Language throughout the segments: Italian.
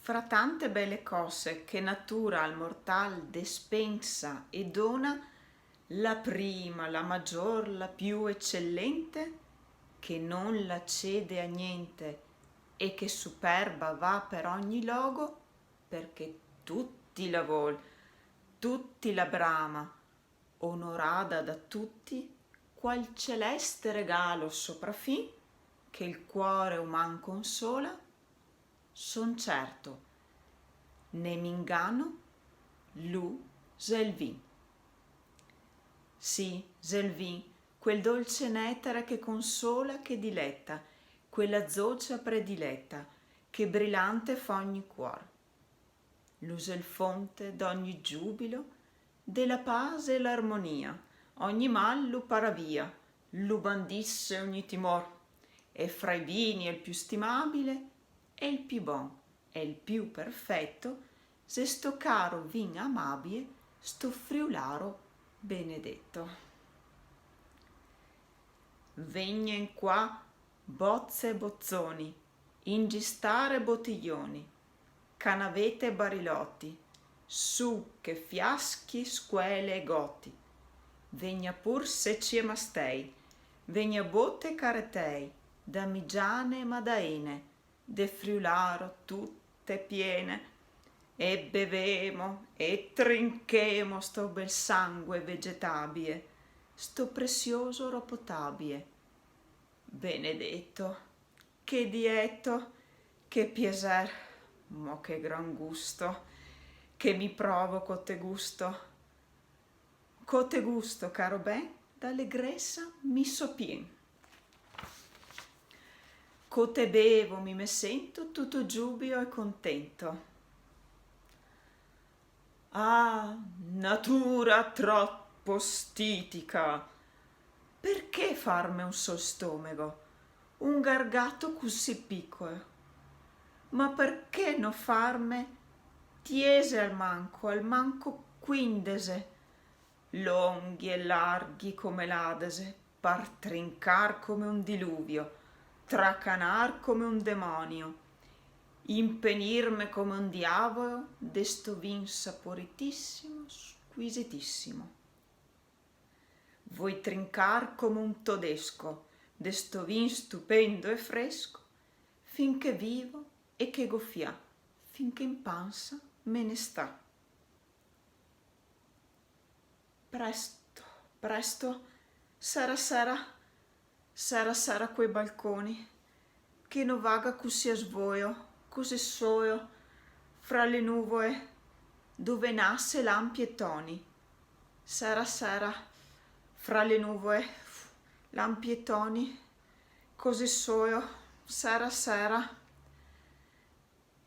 Fra tante belle cose che natura al mortal despensa e dona, la prima, la maggior, la più eccellente, che non la cede a niente e che superba va per ogni logo, perché tutti la vol, tutti la brama, onorada da tutti, qual celeste regalo sopraffin, che il cuore uman consola, son certo, né m'inganno, lu Zelvin. Sì, Zelvin, quel dolce nettare che consola, che diletta, quella zoccia prediletta, che brillante fa ogni cuor. L'usa il fonte d'ogni giubilo, della pace e l'armonia, ogni mal lu paravia, lu bandisse ogni timor, e fra i vini è il più stimabile, e il più bon, e il più perfetto, se sto caro vin amabile, sto friularo benedetto. Vegnen qua bozze e bozzoni, ingistare bottiglioni, canavete e barilotti, sucche, fiaschi, squele e gotti. Vegna pur secci e mastei, vegna botte e caretei, damigiane e madaene, de friularo tutte piene, e bevemo e trinchemo sto bel sangue vegetabile, sto prezioso oro potabile. Benedetto, che dietto, che pieser, mo che gran gusto, che mi provo cote gusto, caro ben, d'allegrezza mi sopien. Cote bevo mi me sento tutto giubilo e contento. Ah, natura troppo stitica, perché farme un sol stomaco, un gargato così piccolo? Ma perché no farme tiese al manco quindese, longhi e larghi come l'Adese, par trincar come un diluvio, tracanar come un demonio, impenirme come un diavolo, desto vin saporitissimo, squisitissimo. Vuoi trincar come un todesco, desto vin stupendo e fresco, finché vivo e che goffia, finché in panza me ne sta. Presto, presto, sera quei balconi, che no vaga così a svoio, così soio, fra le nuvole, dove nasse lampi e toni. Sera, fra le nuvole, lampi e toni, così soio, sera,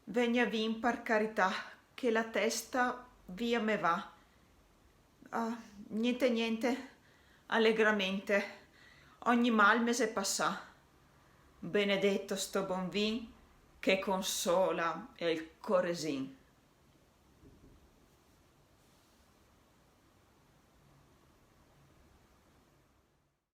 vegna vin per carità, che la testa via me va. Niente, allegramente, ogni mal me se passà. Benedetto sto bon vin che consola il coresin.